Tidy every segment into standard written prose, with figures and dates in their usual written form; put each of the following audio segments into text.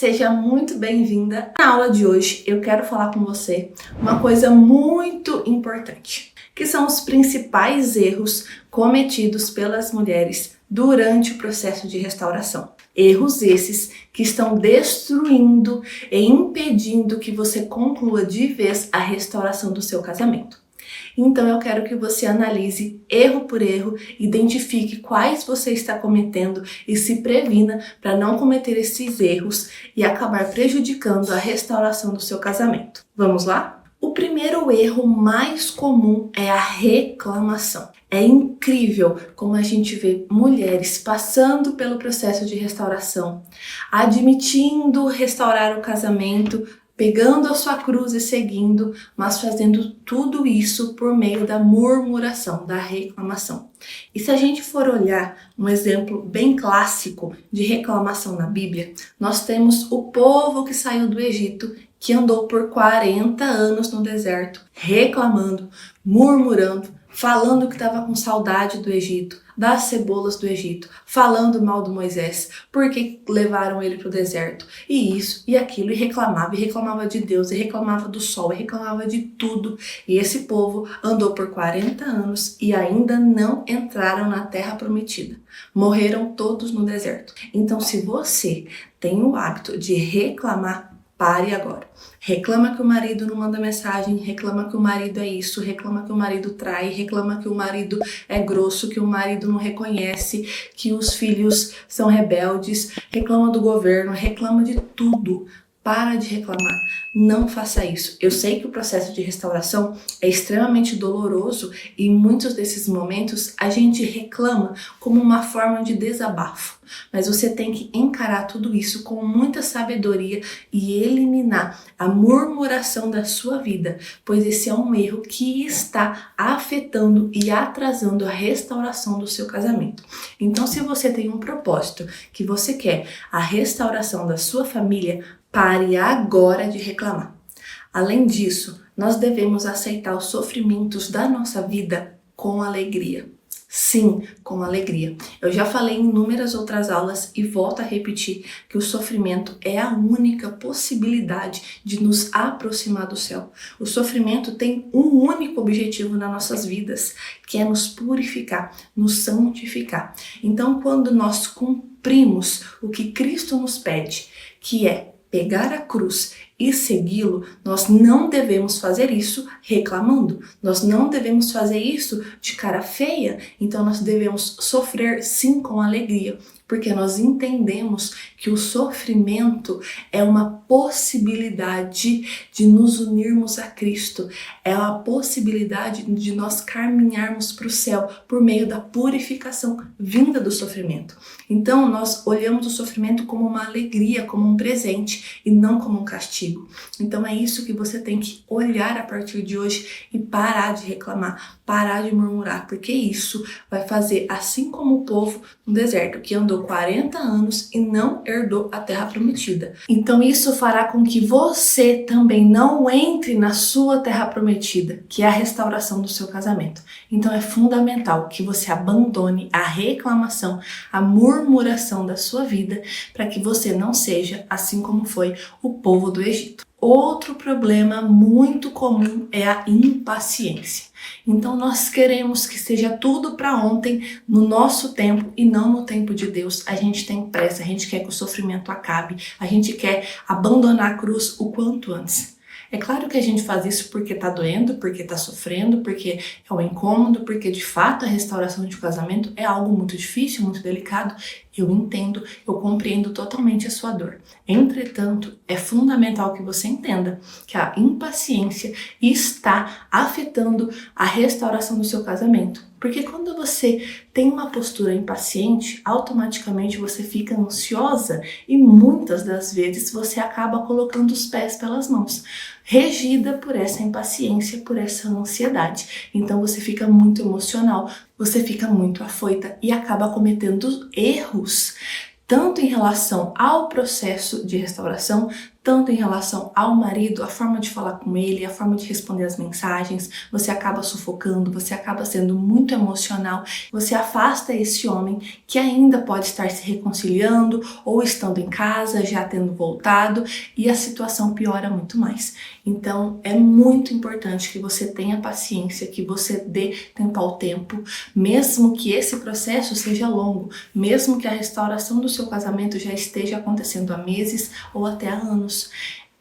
Seja muito bem-vinda. Na aula de hoje eu quero falar com você uma coisa muito importante, que são os principais erros cometidos pelas mulheres durante o processo de restauração. Erros esses que estão destruindo e impedindo que você conclua de vez a restauração do seu casamento. Então eu quero que você analise erro por erro, identifique quais você está cometendo e se previna para não cometer esses erros e acabar prejudicando a restauração do seu casamento. Vamos lá? O primeiro erro mais comum é a reclamação. É incrível como a gente vê mulheres passando pelo processo de restauração, admitindo restaurar o casamento, pegando a sua cruz e seguindo, mas fazendo tudo isso por meio da murmuração, da reclamação. E se a gente for olhar um exemplo bem clássico de reclamação na Bíblia, nós temos o povo que saiu do Egito, que andou por 40 anos no deserto, reclamando, murmurando, falando que estava com saudade do Egito, das cebolas do Egito, falando mal do Moisés, porque levaram ele para o deserto, e isso e aquilo, e reclamava de Deus, e reclamava do sol, e reclamava de tudo. E esse povo andou por 40 anos e ainda não entraram na terra prometida. Morreram todos no deserto. Então, se você tem o hábito de reclamar, pare agora. Reclama que o marido não manda mensagem, reclama que o marido é isso, reclama que o marido trai, reclama que o marido é grosso, que o marido não reconhece, que os filhos são rebeldes, reclama do governo, reclama de tudo. Para de reclamar, não faça isso. Eu sei que o processo de restauração é extremamente doloroso e em muitos desses momentos a gente reclama como uma forma de desabafo. Mas você tem que encarar tudo isso com muita sabedoria e eliminar a murmuração da sua vida, pois esse é um erro que está afetando e atrasando a restauração do seu casamento. Então, se você tem um propósito, que você quer a restauração da sua família, pare agora de reclamar. Além disso, nós devemos aceitar os sofrimentos da nossa vida com alegria. Sim, com alegria. Eu já falei em inúmeras outras aulas e volto a repetir que o sofrimento é a única possibilidade de nos aproximar do céu. O sofrimento tem um único objetivo nas nossas vidas, que é nos purificar, nos santificar. Então, quando nós cumprimos o que Cristo nos pede, que é pegar a cruz e segui-lo, nós não devemos fazer isso reclamando. Nós não devemos fazer isso de cara feia. Então nós devemos sofrer sim com alegria, porque nós entendemos que o sofrimento é uma possibilidade de nos unirmos a Cristo. É uma possibilidade de nós caminharmos para o céu por meio da purificação vinda do sofrimento. Então nós olhamos o sofrimento como uma alegria, como um presente e não como um castigo. Então é isso que você tem que olhar a partir de hoje e parar de reclamar, parar de murmurar, porque isso vai fazer assim como o povo no deserto, que andou 40 anos e não herdou a terra prometida. Então isso fará com que você também não entre na sua terra prometida, que é a restauração do seu casamento. Então é fundamental que você abandone a reclamação, a murmuração da sua vida, para que você não seja assim como foi o povo do Egito. Outro problema muito comum é a impaciência. Então nós queremos que seja tudo para ontem, no nosso tempo e não no tempo de Deus. A gente tem pressa, a gente quer que o sofrimento acabe, a gente quer abandonar a cruz o quanto antes. É claro que a gente faz isso porque tá doendo, porque tá sofrendo, porque é um incômodo, porque de fato a restauração de um casamento é algo muito difícil, muito delicado. Eu entendo, eu compreendo totalmente a sua dor. Entretanto, é fundamental que você entenda que a impaciência está afetando a restauração do seu casamento. Porque quando você tem uma postura impaciente, automaticamente você fica ansiosa e muitas das vezes você acaba colocando os pés pelas mãos, regida por essa impaciência, por essa ansiedade. Então você fica muito emocional, você fica muito afoita e acaba cometendo erros, tanto em relação ao processo de restauração, tanto em relação ao marido, a forma de falar com ele, a forma de responder as mensagens, você acaba sufocando, você acaba sendo muito emocional, você afasta esse homem que ainda pode estar se reconciliando ou estando em casa, já tendo voltado, e a situação piora muito mais. Então é muito importante que você tenha paciência, que você dê tempo ao tempo, mesmo que esse processo seja longo, mesmo que a restauração do seu casamento já esteja acontecendo há meses ou até há anos.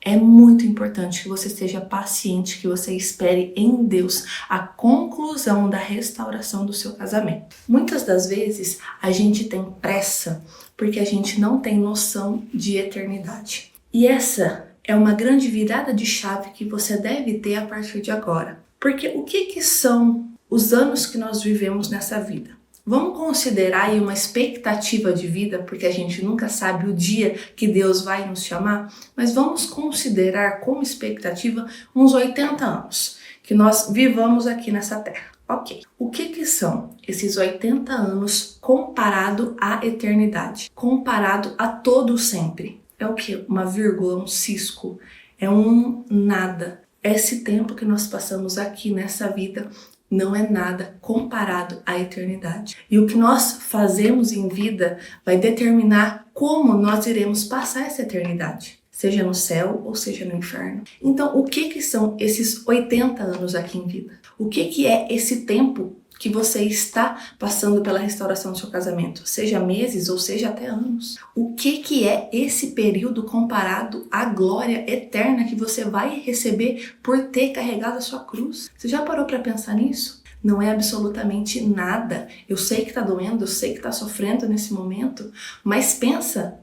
É muito importante que você seja paciente, que você espere em Deus a conclusão da restauração do seu casamento. Muitas das vezes a gente tem pressa porque a gente não tem noção de eternidade. E essa é uma grande virada de chave que você deve ter a partir de agora. Porque o que são os anos que nós vivemos nessa vida? Vamos considerar aí uma expectativa de vida, porque a gente nunca sabe o dia que Deus vai nos chamar, mas vamos considerar como expectativa uns 80 anos que nós vivamos aqui nessa terra. Ok, o que são esses 80 anos comparado à eternidade? Comparado a todo o sempre? É o que? Uma vírgula, um cisco, é um nada. Esse tempo que nós passamos aqui nessa vida não é nada comparado à eternidade. E o que nós fazemos em vida vai determinar como nós iremos passar essa eternidade, seja no céu ou seja no inferno. Então, o que são esses 80 anos aqui em vida? O que é esse tempo que você está passando pela restauração do seu casamento, seja meses ou seja até anos? O que é esse período comparado à glória eterna que você vai receber por ter carregado a sua cruz? Você já parou para pensar nisso? Não é absolutamente nada. Eu sei que tá doendo, eu sei que tá sofrendo nesse momento, mas pensa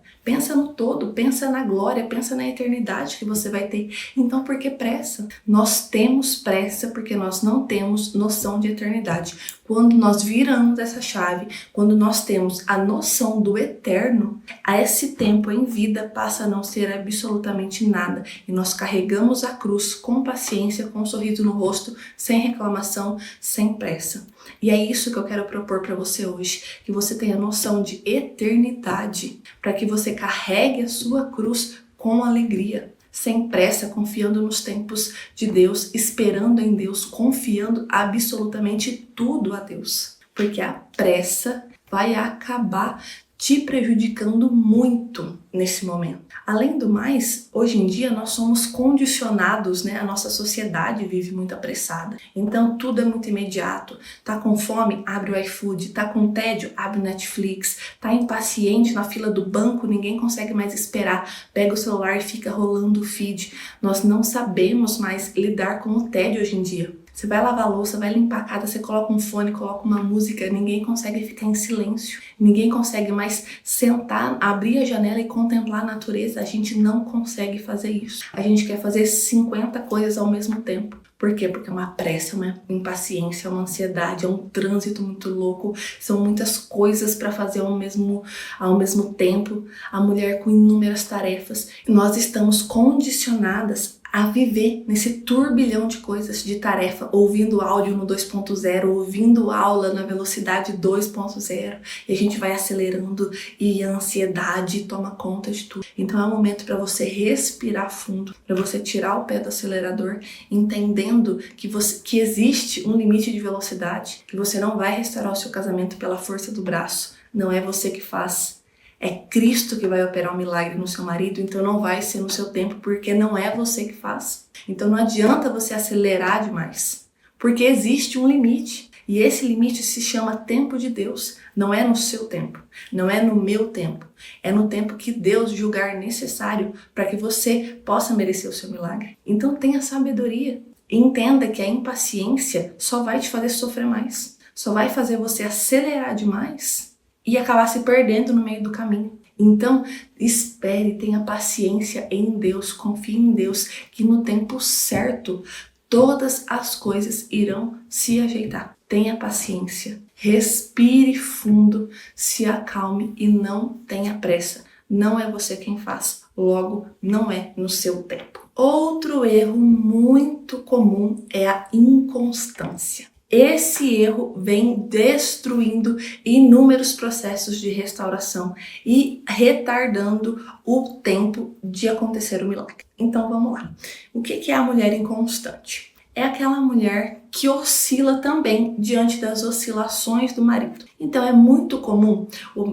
no todo, pensa na glória, pensa na eternidade que você vai ter. Então, por que pressa? Nós temos pressa porque nós não temos noção de eternidade. Quando nós viramos essa chave, quando nós temos a noção do eterno, a esse tempo em vida passa a não ser absolutamente nada. E nós carregamos a cruz com paciência, com um sorriso no rosto, sem reclamação, sem pressa. E é isso que eu quero propor para você hoje, que você tenha noção de eternidade, para que você carregue a sua cruz com alegria, sem pressa, confiando nos tempos de Deus, esperando em Deus, confiando absolutamente tudo a Deus. Porque a pressa vai acabar te prejudicando muito nesse momento. Além do mais, hoje em dia nós somos condicionados, né? A nossa sociedade vive muito apressada. Então tudo é muito imediato. Tá com fome? Abre o iFood. Tá com tédio? Abre o Netflix. Tá impaciente na fila do banco? Ninguém consegue mais esperar. Pega o celular e fica rolando o feed. Nós não sabemos mais lidar com o tédio hoje em dia. Você vai lavar a louça, vai limpar a casa, você coloca um fone, coloca uma música, ninguém consegue ficar em silêncio. Ninguém consegue mais sentar, abrir a janela e contemplar a natureza. A gente não consegue fazer isso. A gente quer fazer 50 coisas ao mesmo tempo. Por quê? Porque é uma pressa, uma impaciência, uma ansiedade, é um trânsito muito louco, são muitas coisas para fazer ao mesmo tempo, a mulher com inúmeras tarefas. Nós estamos condicionadas a viver nesse turbilhão de coisas, de tarefa, ouvindo áudio no 2.0, ouvindo aula na velocidade 2.0, e a gente vai acelerando e a ansiedade toma conta de tudo. Então é um momento para você respirar fundo, para você tirar o pé do acelerador, entendendo que existe um limite de velocidade, que você não vai restaurar o seu casamento pela força do braço, não é você que faz. É Cristo que vai operar um milagre no seu marido, então não vai ser no seu tempo, porque não é você que faz. Então não adianta você acelerar demais, porque existe um limite. E esse limite se chama tempo de Deus. Não é no seu tempo, não é no meu tempo. É no tempo que Deus julgar necessário para que você possa merecer o seu milagre. Então tenha sabedoria. Entenda que a impaciência só vai te fazer sofrer mais. Só vai fazer você acelerar demais e acabar se perdendo no meio do caminho. Então, espere, tenha paciência em Deus, confie em Deus, que no tempo certo, todas as coisas irão se ajeitar. Tenha paciência, respire fundo, se acalme e não tenha pressa. Não é você quem faz, logo não é no seu tempo. Outro erro muito comum é a inconstância. Esse erro vem destruindo inúmeros processos de restauração e retardando o tempo de acontecer o milagre. Então vamos lá. O que é a mulher inconstante? É aquela mulher que oscila também diante das oscilações do marido. Então é muito comum,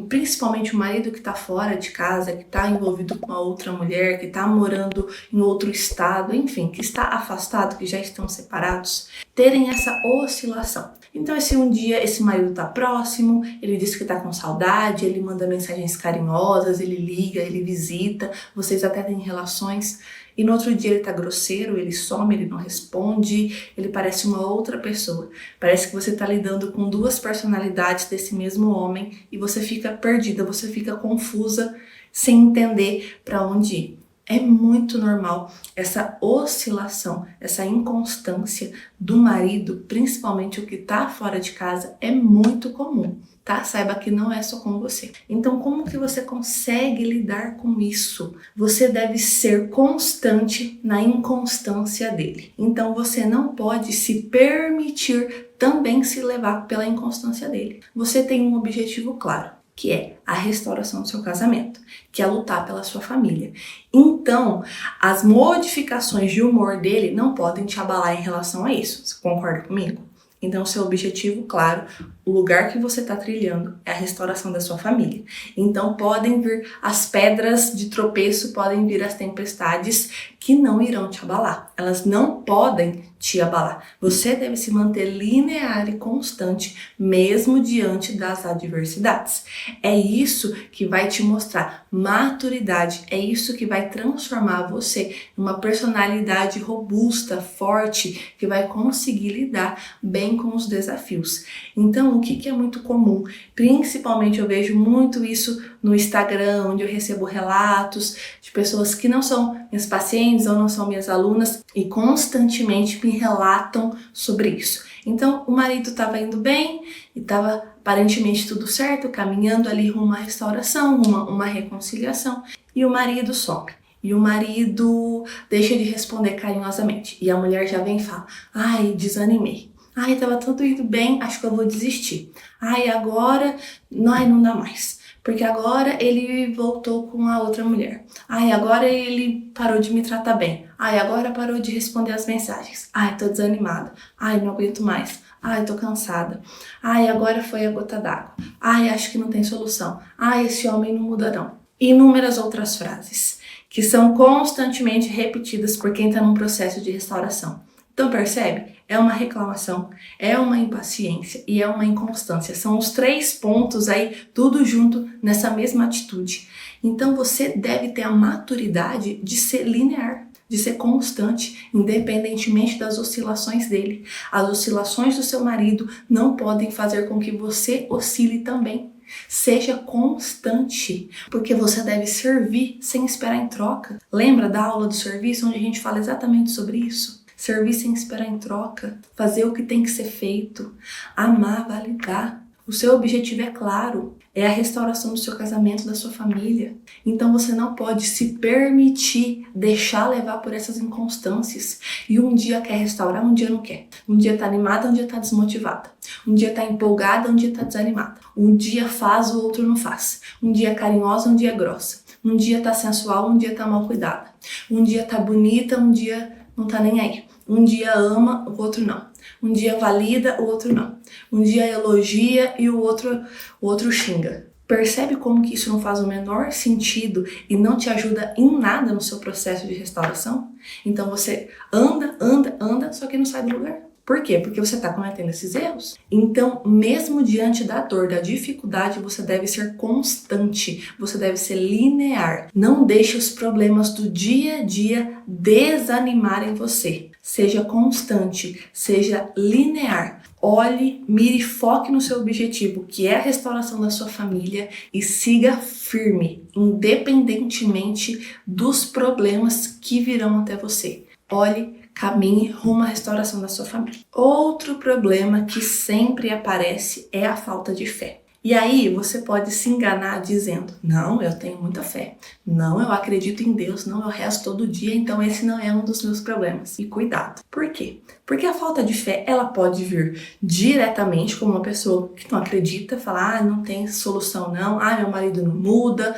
principalmente o marido que está fora de casa, que está envolvido com uma outra mulher, que está morando em outro estado, enfim, que está afastado, que já estão separados, terem essa oscilação. Então, se um dia esse marido está próximo, ele diz que está com saudade, ele manda mensagens carinhosas, ele liga, ele visita, vocês até têm relações, e no outro dia ele tá grosseiro, ele some, ele não responde, ele parece uma outra pessoa. Parece que você tá lidando com duas personalidades desse mesmo homem e você fica perdida, você fica confusa, sem entender para onde ir. É muito normal essa oscilação, essa inconstância do marido, principalmente o que tá fora de casa, é muito comum, tá? Saiba que não é só com você. Então, como que você consegue lidar com isso? Você deve ser constante na inconstância dele. Então, você não pode se permitir também se levar pela inconstância dele. Você tem um objetivo claro, que é a restauração do seu casamento, que é lutar pela sua família. Então, as modificações de humor dele não podem te abalar em relação a isso. Você concorda comigo? Então, seu objetivo, claro, o lugar que você está trilhando é a restauração da sua família. Então, podem vir as pedras de tropeço, podem vir as tempestades que não irão te abalar. Elas não podem te abalar. Você deve se manter linear e constante, mesmo diante das adversidades. É isso que vai te mostrar maturidade, é isso que vai transformar você em uma personalidade robusta, forte, que vai conseguir lidar bem com os desafios. Então, o que é muito comum? Principalmente eu vejo muito isso no Instagram, onde eu recebo relatos de pessoas que não são minhas pacientes ou não são minhas alunas e constantemente me relatam sobre isso. Então, o marido estava indo bem e estava aparentemente tudo certo, caminhando ali rumo à restauração, uma reconciliação, e o marido some. E o marido deixa de responder carinhosamente. E a mulher já vem e fala: ai, desanimei. Ai, tava tudo indo bem, acho que eu vou desistir. Ai, agora, não dá mais. Porque agora ele voltou com a outra mulher. Ai, agora ele parou de me tratar bem. Ai, agora parou de responder as mensagens. Ai, tô desanimada. Ai, não aguento mais. Ai, tô cansada. Ai, agora foi a gota d'água. Ai, acho que não tem solução. Ai, esse homem não muda não. Inúmeras outras frases que são constantemente repetidas por quem está num processo de restauração. Então, percebe? É uma reclamação, é uma impaciência e é uma inconstância. São os 3 pontos aí, tudo junto nessa mesma atitude. Então, você deve ter a maturidade de ser linear, de ser constante, independentemente das oscilações dele. As oscilações do seu marido não podem fazer com que você oscile também. Seja constante, porque você deve servir sem esperar em troca. Lembra da aula do serviço, onde a gente fala exatamente sobre isso? Servir sem esperar em troca, fazer o que tem que ser feito, amar, validar. O seu objetivo é claro, é a restauração do seu casamento, da sua família. Então você não pode se permitir deixar levar por essas inconstâncias. E um dia quer restaurar, um dia não quer. Um dia tá animada, um dia tá desmotivada. Um dia tá empolgada, um dia tá desanimada. Um dia faz, o outro não faz. Um dia é carinhosa, um dia é grossa. Um dia tá sensual, um dia tá mal cuidada. Um dia tá bonita, um dia não tá nem aí. Um dia ama, o outro não. Um dia valida, o outro não. Um dia elogia e o outro xinga. Percebe como que isso não faz o menor sentido e não te ajuda em nada no seu processo de restauração? Então você anda, só que não sai do lugar. Por quê? Porque você está cometendo esses erros. Então, mesmo diante da dor, da dificuldade, você deve ser constante, você deve ser linear. Não deixe os problemas do dia a dia desanimarem você. Seja constante, seja linear. Olhe, mire e foque no seu objetivo, que é a restauração da sua família, e siga firme, independentemente dos problemas que virão até você. Olhe, caminhe rumo à restauração da sua família. Outro problema que sempre aparece é a falta de fé. E aí você pode se enganar dizendo, não, eu tenho muita fé, não, eu acredito em Deus, não, eu rezo todo dia, então esse não é um dos meus problemas. E cuidado. Por quê? Porque a falta de fé, ela pode vir diretamente como uma pessoa que não acredita, falar, não tem solução não, meu marido não muda,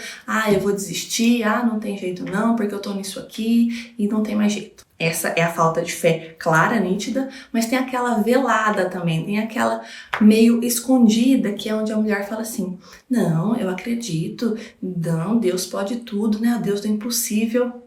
eu vou desistir, não tem jeito não, porque eu tô nisso aqui e não tem mais jeito. Essa é a falta de fé clara, nítida, mas tem aquela velada também, tem aquela meio escondida, que é onde a mulher fala assim, não, eu acredito, não, Deus pode tudo, né? Deus do impossível.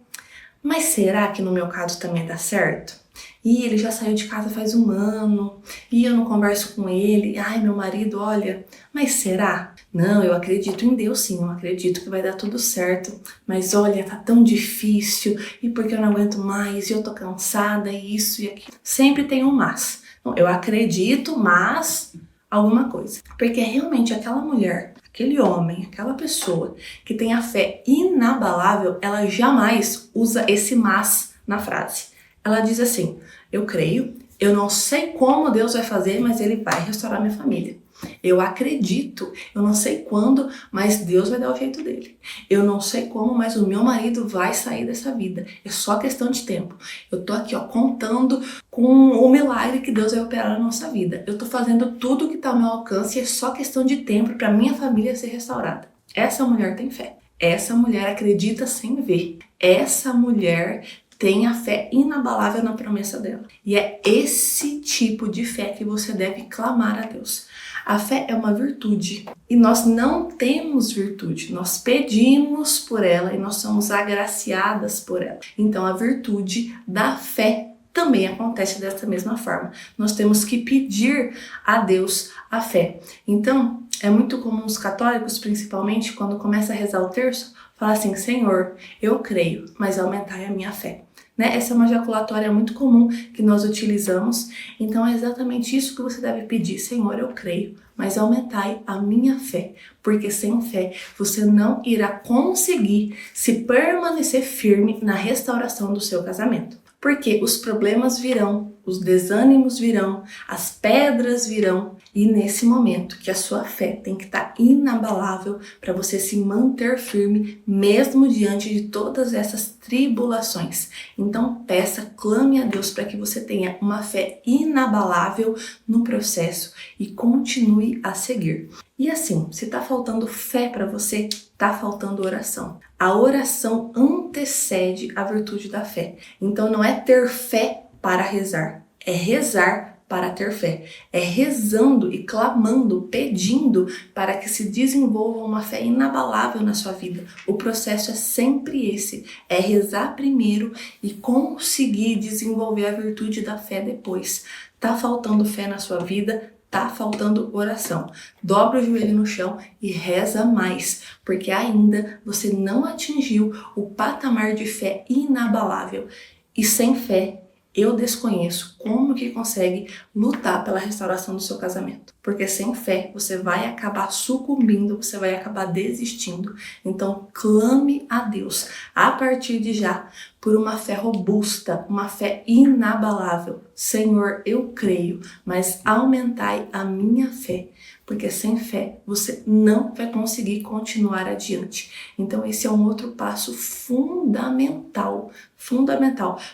Mas será que no meu caso também dá certo? E ele já saiu de casa faz 1 ano, e eu não converso com ele, meu marido, olha, mas será? Não, eu acredito em Deus sim, eu acredito que vai dar tudo certo, mas olha, tá tão difícil, e porque eu não aguento mais, e eu tô cansada, e isso e aquilo. Sempre tem um mas. Então, eu acredito, mas alguma coisa. Porque realmente aquela mulher, aquele homem, aquela pessoa que tem a fé inabalável, ela jamais usa esse mas na frase. Ela diz assim, eu creio, eu não sei como Deus vai fazer, mas Ele vai restaurar minha família. Eu acredito, eu não sei quando, mas Deus vai dar o jeito dele. Eu não sei como, mas o meu marido vai sair dessa vida. É só questão de tempo. Eu tô aqui, contando com o milagre que Deus vai operar na nossa vida. Eu tô fazendo tudo que tá ao meu alcance e é só questão de tempo para minha família ser restaurada. Essa mulher tem fé. Essa mulher acredita sem ver. Essa mulher tem a fé inabalável na promessa dela. E é esse tipo de fé que você deve clamar a Deus. A fé é uma virtude e nós não temos virtude, nós pedimos por ela e nós somos agraciadas por ela. Então a virtude da fé também acontece dessa mesma forma. Nós temos que pedir a Deus a fé. Então é muito comum os católicos, principalmente, quando começa a rezar o terço, falar assim, Senhor, eu creio, mas aumentai a minha fé. Essa é uma ejaculatória muito comum que nós utilizamos, então é exatamente isso que você deve pedir. Senhor, eu creio, mas aumentai a minha fé, porque sem fé você não irá conseguir se permanecer firme na restauração do seu casamento. Porque os problemas virão, os desânimos virão, as pedras virão, e nesse momento que a sua fé tem que estar inabalável para você se manter firme mesmo diante de todas essas tribulações. Então peça, clame a Deus para que você tenha uma fé inabalável no processo e continue a seguir. E assim, se está faltando fé para você, está faltando oração. A oração antecede a virtude da fé. Então não é ter fé para rezar, é rezar para ter fé. É rezando e clamando, pedindo para que se desenvolva uma fé inabalável na sua vida. O processo é sempre esse, é rezar primeiro e conseguir desenvolver a virtude da fé depois. Tá faltando fé na sua vida? Tá faltando oração. Dobra o joelho no chão e reza mais, porque ainda você não atingiu o patamar de fé inabalável. E sem fé, eu desconheço como que consegue lutar pela restauração do seu casamento. Porque sem fé, você vai acabar sucumbindo, você vai acabar desistindo. Então, clame a Deus, a partir de já, por uma fé robusta, uma fé inabalável. Senhor, eu creio, mas aumentai a minha fé. Porque sem fé, você não vai conseguir continuar adiante. Então, esse é um outro passo fundamental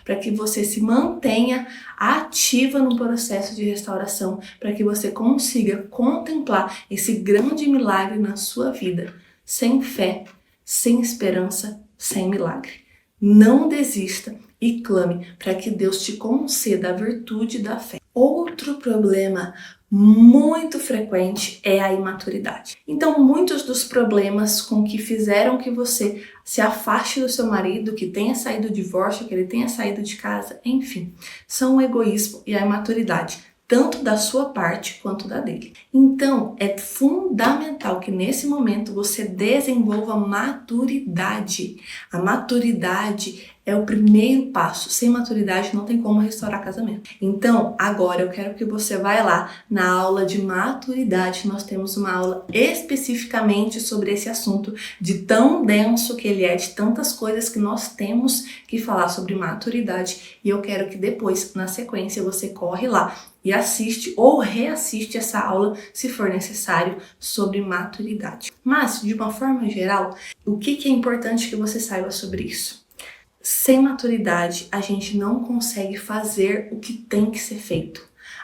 para que você se mantenha ativa no processo de restauração, para que você consiga contemplar esse grande milagre na sua vida. Sem fé, sem esperança, sem milagre. Não desista e clame para que Deus te conceda a virtude da fé. Outro problema muito frequente é a imaturidade. Então, muitos dos problemas com que fizeram que você se afaste do seu marido, que tenha saído do divórcio, que ele tenha saído de casa, enfim, são o egoísmo e a imaturidade, tanto da sua parte quanto da dele. Então, é fundamental que nesse momento você desenvolva maturidade. A maturidade É o primeiro passo. Sem maturidade não tem como restaurar casamento. Então, agora eu quero que você vá lá na aula de maturidade. Nós temos uma aula especificamente sobre esse assunto, de tão denso que ele é, de tantas coisas que nós temos que falar sobre maturidade. E eu quero que depois, na sequência, você corre lá e assiste ou reassiste essa aula, se for necessário, sobre maturidade. Mas, de uma forma geral, o que é importante que você saiba sobre isso? Sem maturidade, a gente não consegue fazer o que tem que ser feito.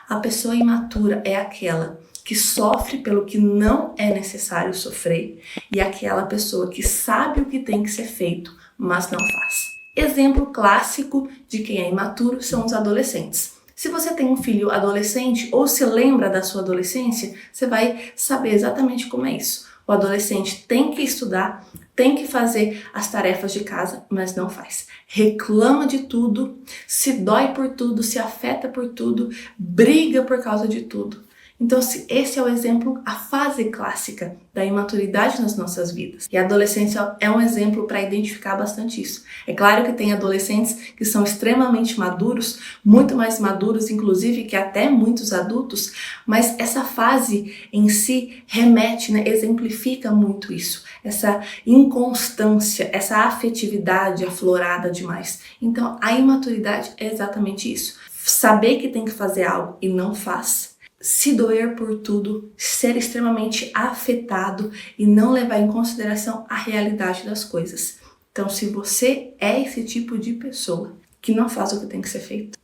A pessoa imatura é aquela que sofre pelo que não é necessário sofrer e aquela pessoa que sabe o que tem que ser feito, mas não faz. Exemplo clássico de quem é imaturo são os adolescentes. Se você tem um filho adolescente ou se lembra da sua adolescência, você vai saber exatamente como é isso. O adolescente tem que estudar, tem que fazer as tarefas de casa, mas não faz. Reclama de tudo, se dói por tudo, se afeta por tudo, briga por causa de tudo. Então, esse é o exemplo, a fase clássica da imaturidade nas nossas vidas. E a adolescência é um exemplo para identificar bastante isso. É claro que tem adolescentes que são extremamente maduros, muito mais maduros, inclusive, que até muitos adultos, mas essa fase em si remete, exemplifica muito isso. Essa inconstância, essa afetividade aflorada demais. Então, a imaturidade é exatamente isso. Saber que tem que fazer algo e não faz. Se doer por tudo, ser extremamente afetado e não levar em consideração a realidade das coisas. Então, se você é esse tipo de pessoa que não faz o que tem que ser feito,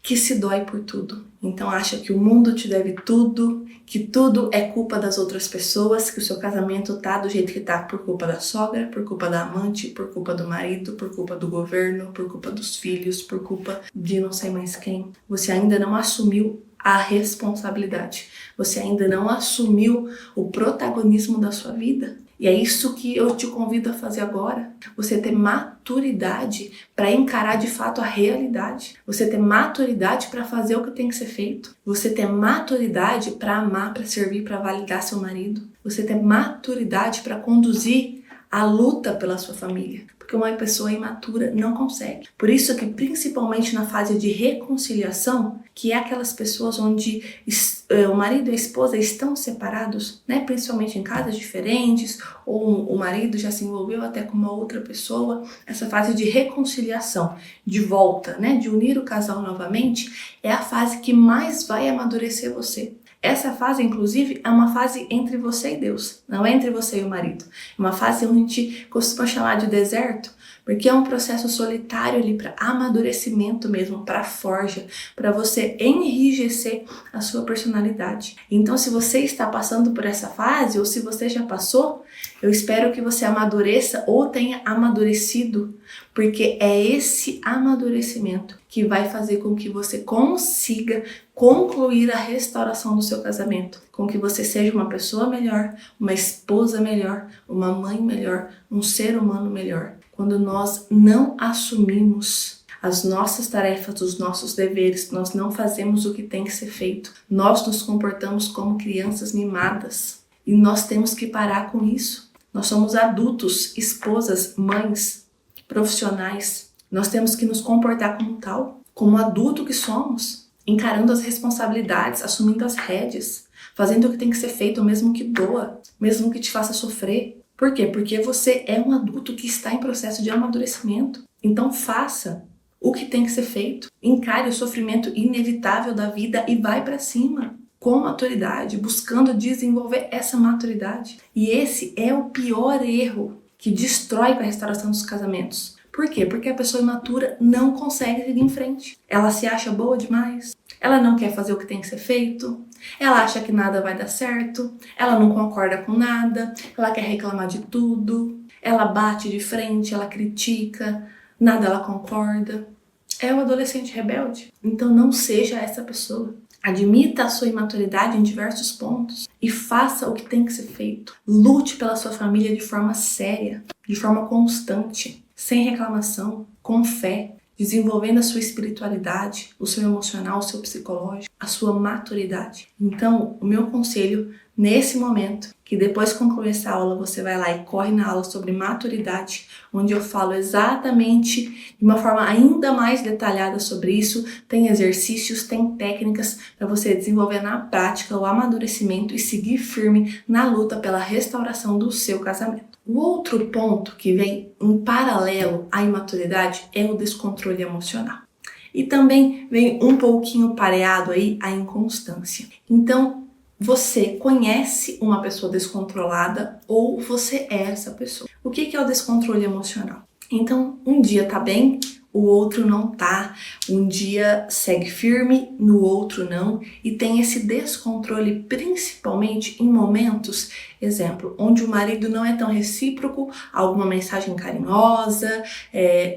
que se dói por tudo, então acha que o mundo te deve tudo, que tudo é culpa das outras pessoas, que o seu casamento tá do jeito que tá por culpa da sogra, por culpa da amante, por culpa do marido, por culpa do governo, por culpa dos filhos, por culpa de não sei mais quem. Você ainda não assumiu a responsabilidade. Você ainda não assumiu o protagonismo da sua vida. E é isso que eu te convido a fazer agora. Você ter maturidade para encarar de fato a realidade. Você ter maturidade para fazer o que tem que ser feito. Você ter maturidade para amar, para servir, para validar seu marido. Você ter maturidade para conduzir a luta pela sua família. Porque uma pessoa imatura não consegue. Por isso que principalmente na fase de reconciliação, que é aquelas pessoas onde o marido e a esposa estão separados, principalmente em casas diferentes, ou o marido já se envolveu até com uma outra pessoa, essa fase de reconciliação, de volta, de unir o casal novamente, é a fase que mais vai amadurecer você. Essa fase, inclusive, é uma fase entre você e Deus, não é entre você e o marido. É uma fase onde a gente costuma chamar de deserto, porque é um processo solitário ali para amadurecimento mesmo, para forja, para você enrijecer a sua personalidade. Então, se você está passando por essa fase, ou se você já passou, eu espero que você amadureça ou tenha amadurecido, porque é esse amadurecimento que vai fazer com que você consiga concluir a restauração do seu casamento, com que você seja uma pessoa melhor, uma esposa melhor, uma mãe melhor, um ser humano melhor. Quando nós não assumimos as nossas tarefas, os nossos deveres, nós não fazemos o que tem que ser feito. Nós nos comportamos como crianças mimadas e nós temos que parar com isso. Nós somos adultos, esposas, mães, profissionais. Nós temos que nos comportar como tal, como adulto que somos, encarando as responsabilidades, assumindo as rédeas, fazendo o que tem que ser feito, mesmo que doa, mesmo que te faça sofrer. Por quê? Porque você é um adulto que está em processo de amadurecimento. Então faça o que tem que ser feito. Encare o sofrimento inevitável da vida e vai para cima. Com maturidade, buscando desenvolver essa maturidade. E esse é o pior erro que destrói com a restauração dos casamentos. Por quê? Porque a pessoa imatura não consegue seguir em frente. Ela se acha boa demais. Ela não quer fazer o que tem que ser feito. Ela acha que nada vai dar certo. Ela não concorda com nada. Ela quer reclamar de tudo. Ela bate de frente, ela critica. Nada ela concorda. É o adolescente rebelde. Então não seja essa pessoa. Admita a sua imaturidade em diversos pontos e faça o que tem que ser feito. Lute pela sua família de forma séria, de forma constante, sem reclamação, com fé, desenvolvendo a sua espiritualidade, o seu emocional, o seu psicológico, a sua maturidade. Então, o meu conselho nesse momento, que depois que concluir essa aula, você vai lá e corre na aula sobre maturidade, onde eu falo exatamente de uma forma ainda mais detalhada sobre isso. Tem exercícios, tem técnicas para você desenvolver na prática o amadurecimento e seguir firme na luta pela restauração do seu casamento. O outro ponto que vem em paralelo à imaturidade é o descontrole emocional. E também vem um pouquinho pareado aí à inconstância. Então, você conhece uma pessoa descontrolada ou você é essa pessoa? O que é o descontrole emocional? Então, um dia tá bem, o outro não tá. Um dia segue firme, no outro não. E tem esse descontrole principalmente em momentos, exemplo, onde o marido não é tão recíproco, alguma mensagem carinhosa,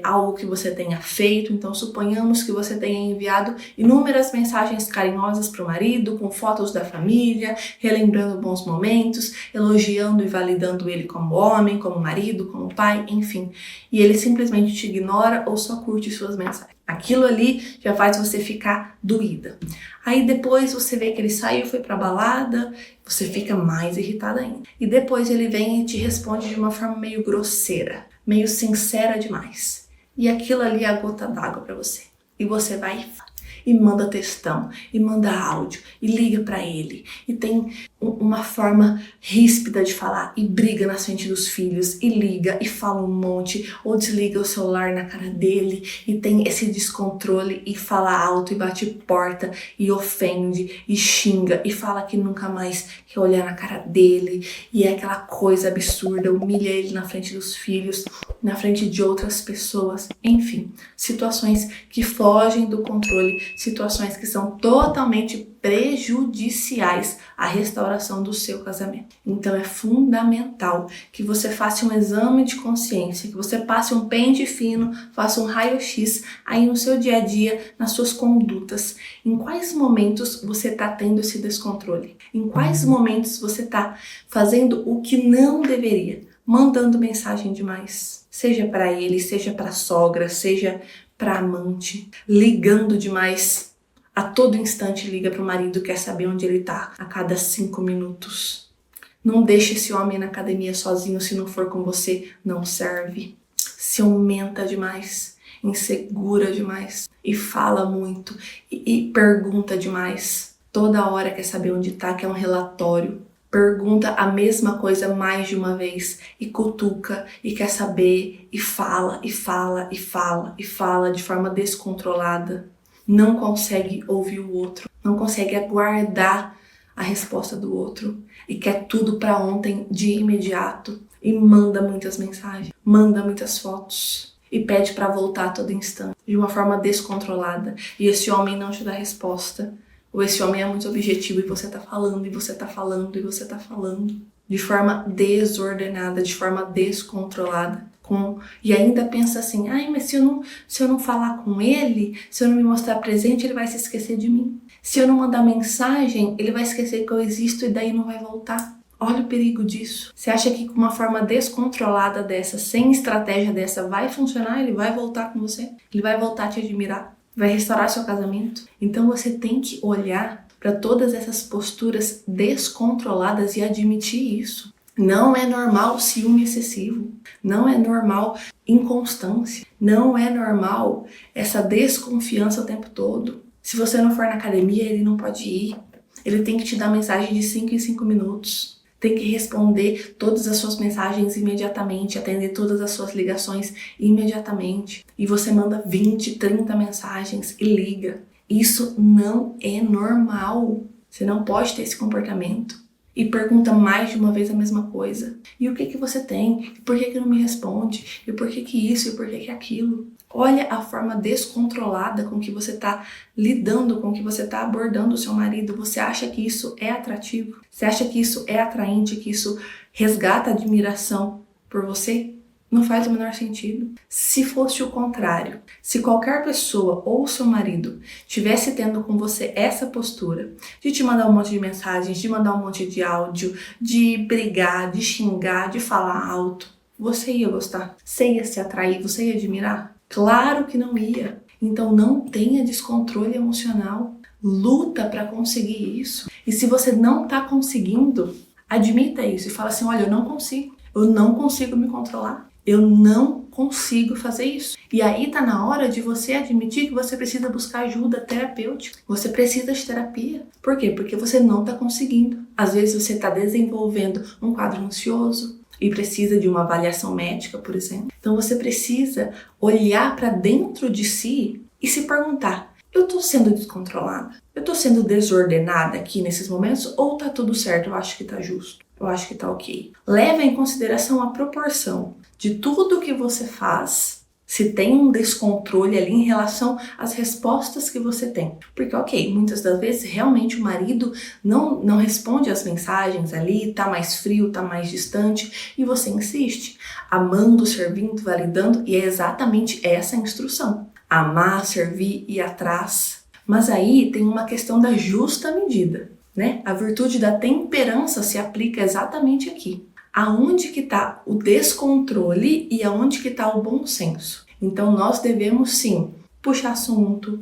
algo que você tenha feito. Então, suponhamos que você tenha enviado inúmeras mensagens carinhosas para o marido, com fotos da família, relembrando bons momentos, elogiando e validando ele como homem, como marido, como pai, enfim. E ele simplesmente te ignora ou só curte suas mensagens. Aquilo ali já faz você ficar doída. Aí depois você vê que ele saiu, foi pra balada, você fica mais irritada ainda. E depois ele vem e te responde de uma forma meio grosseira, meio sincera demais. E aquilo ali é a gota d'água pra você. E você vai e manda textão, e manda áudio, e liga pra ele, e tem uma forma ríspida de falar, e briga na frente dos filhos, e liga, e fala um monte, ou desliga o celular na cara dele, e tem esse descontrole, e fala alto, e bate porta, e ofende, e xinga, e fala que nunca mais quer olhar na cara dele, e é aquela coisa absurda, humilha ele na frente dos filhos, na frente de outras pessoas, enfim, situações que fogem do controle, situações que são totalmente prejudiciais à restauração do seu casamento. Então é fundamental que você faça um exame de consciência, que você passe um pente fino, faça um raio-x aí no seu dia a dia, nas suas condutas. Em quais momentos você está tendo esse descontrole? Em quais momentos você está fazendo o que não deveria? Mandando mensagem demais, seja para ele, seja para a sogra, seja para amante, ligando demais. A todo instante liga para o marido, quer saber onde ele tá a cada 5 minutos. Não deixe esse homem na academia sozinho, se não for com você, não serve. Se aumenta demais, insegura demais e fala muito e pergunta demais. Toda hora quer saber onde tá, quer um relatório. Pergunta a mesma coisa mais de uma vez e cutuca e quer saber e fala e fala e fala e fala de forma descontrolada. Não consegue ouvir o outro, não consegue aguardar a resposta do outro e quer tudo para ontem de imediato e manda muitas mensagens, manda muitas fotos e pede para voltar a todo instante de uma forma descontrolada e esse homem não te dá resposta. Ou esse homem é muito objetivo e você tá falando, e você tá falando, e você tá falando. De forma desordenada, de forma descontrolada. E ainda pensa assim, mas se eu não falar com ele, se eu não me mostrar presente, ele vai se esquecer de mim. Se eu não mandar mensagem, ele vai esquecer que eu existo e daí não vai voltar. Olha o perigo disso. Você acha que com uma forma descontrolada dessa, sem estratégia dessa, vai funcionar? Ele vai voltar com você? Ele vai voltar a te admirar? Vai restaurar seu casamento? Então você tem que olhar para todas essas posturas descontroladas e admitir isso. Não é normal ciúme excessivo, não é normal inconstância, não é normal essa desconfiança o tempo todo. Se você não for na academia, ele não pode ir. Ele tem que te dar mensagem de 5 em 5 minutos. Tem que responder todas as suas mensagens imediatamente, atender todas as suas ligações imediatamente. E você manda 20, 30 mensagens e liga. Isso não é normal. Você não pode ter esse comportamento. E pergunta mais de uma vez a mesma coisa. E o que você tem? E por que não me responde? E por que isso? E por que aquilo? Olha a forma descontrolada com que você está lidando, com que você está abordando o seu marido. Você acha que isso é atrativo? Você acha que isso é atraente? Que isso resgata admiração por você? Não faz o menor sentido. Se fosse o contrário, se qualquer pessoa ou seu marido tivesse tendo com você essa postura de te mandar um monte de mensagens, de mandar um monte de áudio, de brigar, de xingar, de falar alto, você ia gostar? Você ia se atrair? Você ia admirar? Claro que não ia. Então não tenha descontrole emocional. Luta para conseguir isso. E se você não tá conseguindo, admita isso e fala assim, olha, eu não consigo me controlar, eu não consigo fazer isso. E aí tá na hora de você admitir que você precisa buscar ajuda terapêutica, você precisa de terapia. Por quê? Porque você não tá conseguindo. Às vezes você tá desenvolvendo um quadro ansioso e precisa de uma avaliação médica, por exemplo. Então você precisa olhar para dentro de si e se perguntar, eu tô sendo descontrolada? Eu tô sendo desordenada aqui nesses momentos ou tá tudo certo? Eu acho que tá justo. Eu acho que tá ok. Leva em consideração a proporção de tudo que você faz, se tem um descontrole ali em relação às respostas que você tem. Porque, ok, muitas das vezes realmente o marido não responde as mensagens ali, tá mais frio, tá mais distante, e você insiste, amando, servindo, validando, e é exatamente essa a instrução. Amar, servir e ir atrás. Mas aí tem uma questão da justa medida, né? A virtude da temperança se aplica exatamente aqui. Aonde que está o descontrole e aonde que está o bom senso. Então nós devemos sim puxar assunto,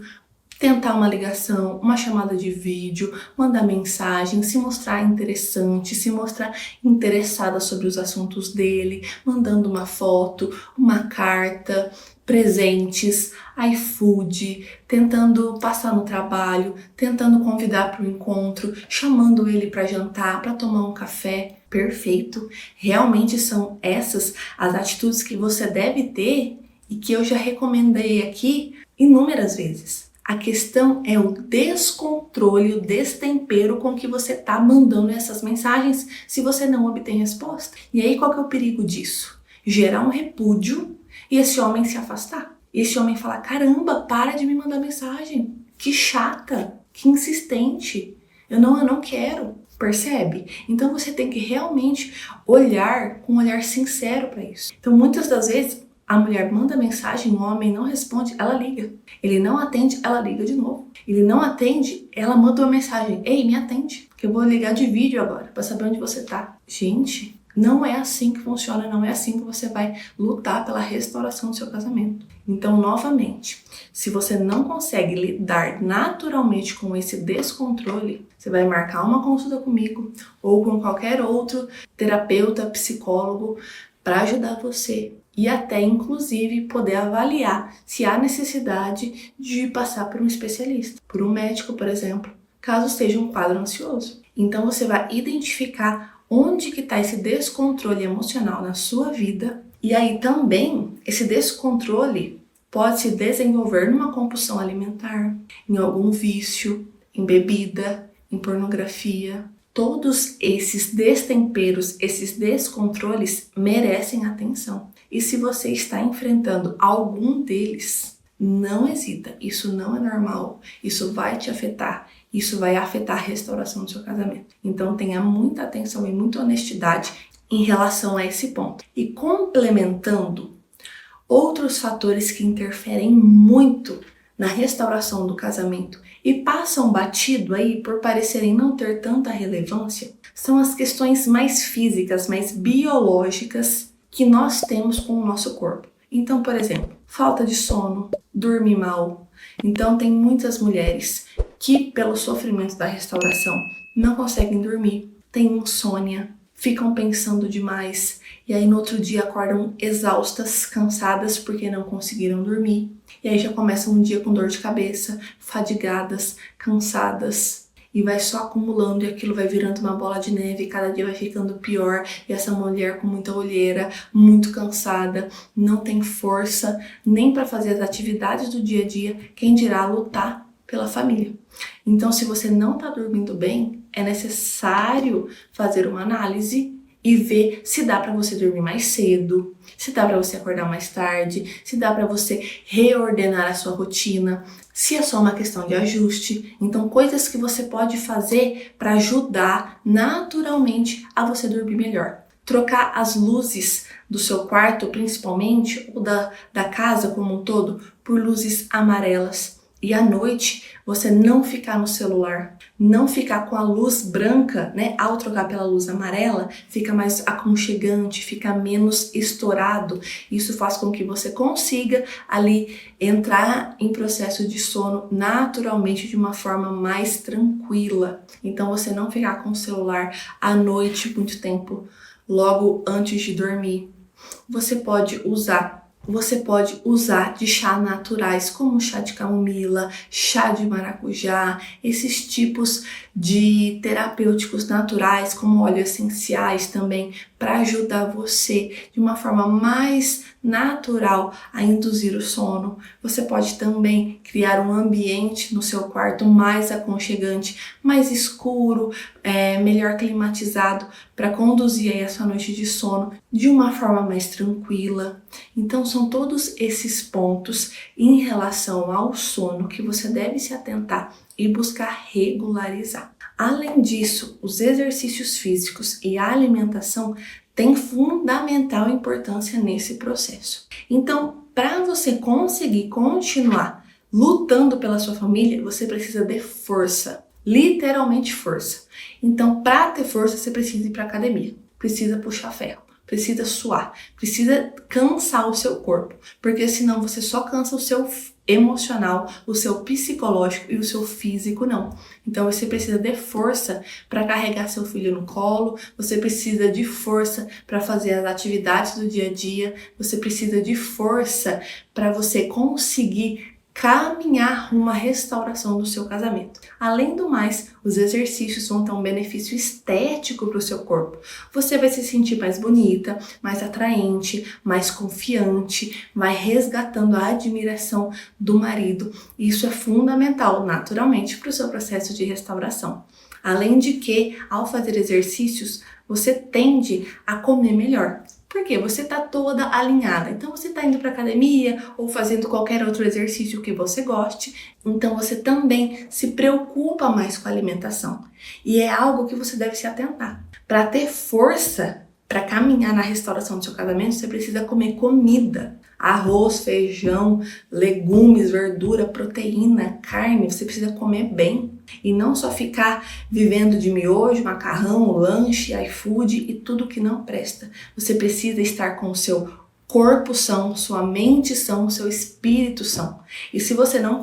tentar uma ligação, uma chamada de vídeo, mandar mensagem, se mostrar interessante, se mostrar interessada sobre os assuntos dele, mandando uma foto, uma carta, presentes, iFood, tentando passar no trabalho, tentando convidar para o encontro, chamando ele para jantar, para tomar um café. Perfeito. Realmente são essas as atitudes que você deve ter e que eu já recomendei aqui inúmeras vezes. A questão é o descontrole, o destempero com que você está mandando essas mensagens se você não obtém resposta. E aí qual que é o perigo disso? Gerar um repúdio e esse homem se afastar. E esse homem falar, caramba, para de me mandar mensagem. Que chata, que insistente. Eu não quero. Percebe? Então você tem que realmente olhar com um olhar sincero para isso. Então muitas das vezes a mulher manda mensagem, o homem não responde, ela liga. Ele não atende, ela liga de novo. Ele não atende, ela manda uma mensagem, ei, me atende, que eu vou ligar de vídeo agora para saber onde você tá. Gente, não é assim que funciona, não é assim que você vai lutar pela restauração do seu casamento. Então, novamente, se você não consegue lidar naturalmente com esse descontrole, você vai marcar uma consulta comigo ou com qualquer outro terapeuta, psicólogo para ajudar você e até, inclusive, poder avaliar se há necessidade de passar por um especialista, por um médico, por exemplo, caso esteja um quadro ansioso. Então, você vai identificar onde que está esse descontrole emocional na sua vida e aí também esse descontrole pode se desenvolver numa compulsão alimentar, em algum vício, em bebida, em pornografia. Todos esses destemperos, esses descontroles merecem atenção. E se você está enfrentando algum deles, não hesita. Isso não é normal. Isso vai te afetar. Isso vai afetar a restauração do seu casamento. Então tenha muita atenção e muita honestidade em relação a esse ponto. E complementando outros fatores que interferem muito na restauração do casamento e passam batido aí por parecerem não ter tanta relevância, são as questões mais físicas, mais biológicas que nós temos com o nosso corpo. Então, por exemplo, falta de sono, dormir mal. Então, tem muitas mulheres que, pelo sofrimento da restauração, não conseguem dormir, têm insônia, ficam pensando demais e aí no outro dia acordam exaustas, cansadas porque não conseguiram dormir. E aí já começam um dia com dor de cabeça, fadigadas, cansadas. E vai só acumulando e aquilo vai virando uma bola de neve e cada dia vai ficando pior. E essa mulher com muita olheira, muito cansada, não tem força nem para fazer as atividades do dia a dia, quem dirá lutar pela família. Então, se você não está dormindo bem, é necessário fazer uma análise e ver se dá para você dormir mais cedo, se dá para você acordar mais tarde, se dá para você reordenar a sua rotina, se é só uma questão de ajuste. Então, coisas que você pode fazer para ajudar naturalmente a você dormir melhor. Trocar as luzes do seu quarto, principalmente, ou da casa como um todo, por luzes amarelas. E à noite, você não ficar no celular, não ficar com a luz branca, né? Ao trocar pela luz amarela, fica mais aconchegante, fica menos estourado. Isso faz com que você consiga ali entrar em processo de sono naturalmente de uma forma mais tranquila. Então você não ficar com o celular à noite muito tempo, logo antes de dormir. Você pode usar de chá naturais, como chá de camomila, chá de maracujá, esses tipos de terapêuticos naturais, como óleos essenciais também, para ajudar você de uma forma mais natural a induzir o sono. Você pode também criar um ambiente no seu quarto mais aconchegante, mais escuro, melhor climatizado, para conduzir aí a sua noite de sono de uma forma mais tranquila. Então são todos esses pontos em relação ao sono que você deve se atentar e buscar regularizar. Além disso, os exercícios físicos e a alimentação têm fundamental importância nesse processo. Então, para você conseguir continuar lutando pela sua família, você precisa de força, literalmente força. Então, para ter força, você precisa ir para a academia, precisa puxar ferro, precisa suar, precisa cansar o seu corpo, porque senão você só cansa o seu emocional, o seu psicológico e o seu físico não. Então você precisa de força para carregar seu filho no colo, você precisa de força para fazer as atividades do dia a dia, você precisa de força para você conseguir caminhar rumo à restauração do seu casamento. Além do mais, os exercícios vão ter um benefício estético para o seu corpo. Você vai se sentir mais bonita, mais atraente, mais confiante, vai resgatando a admiração do marido. Isso é fundamental, naturalmente, para o seu processo de restauração. Além de que, ao fazer exercícios, você tende a comer melhor. Porque você está toda alinhada. Então você está indo para academia ou fazendo qualquer outro exercício que você goste. Então você também se preocupa mais com a alimentação. E é algo que você deve se atentar. Para ter força para caminhar na restauração do seu casamento, você precisa comer comida. Arroz, feijão, legumes, verdura, proteína, carne. Você precisa comer bem. E não só ficar vivendo de miojo, macarrão, lanche, iFood e tudo que não presta. Você precisa estar com o seu corpo são, sua mente são, seu espírito são. E se você não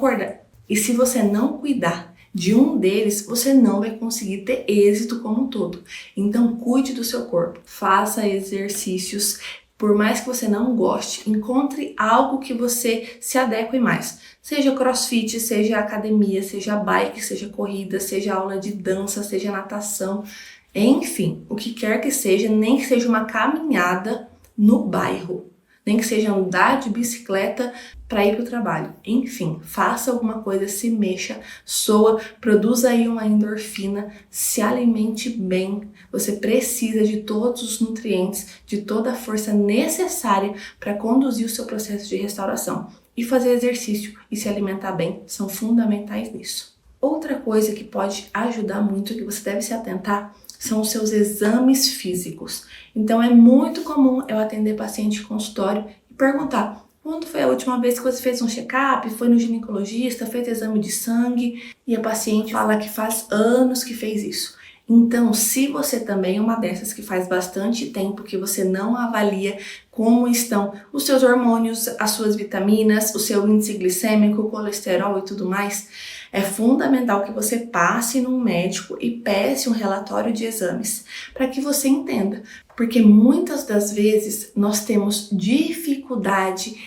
cuidar de um deles, você não vai conseguir ter êxito como um todo. Então cuide do seu corpo, faça exercícios. Por mais que você não goste, encontre algo que você se adeque mais. Seja crossfit, seja academia, seja bike, seja corrida, seja aula de dança, seja natação. Enfim, o que quer que seja, nem que seja uma caminhada no bairro. Nem que seja andar de bicicleta para ir para o trabalho. Enfim, faça alguma coisa, se mexa, soa, produza aí uma endorfina, se alimente bem. Você precisa de todos os nutrientes, de toda a força necessária para conduzir o seu processo de restauração. E fazer exercício e se alimentar bem são fundamentais nisso. Outra coisa que pode ajudar muito, que você deve se atentar, são os seus exames físicos. Então é muito comum eu atender paciente em consultório e perguntar: quando foi a última vez que você fez um check-up, foi no ginecologista, fez exame de sangue? E a paciente fala que faz anos que fez isso. Então, se você também é uma dessas que faz bastante tempo que você não avalia como estão os seus hormônios, as suas vitaminas, o seu índice glicêmico, o colesterol e tudo mais, é fundamental que você passe num médico e peça um relatório de exames para que você entenda. Porque muitas das vezes nós temos dificuldade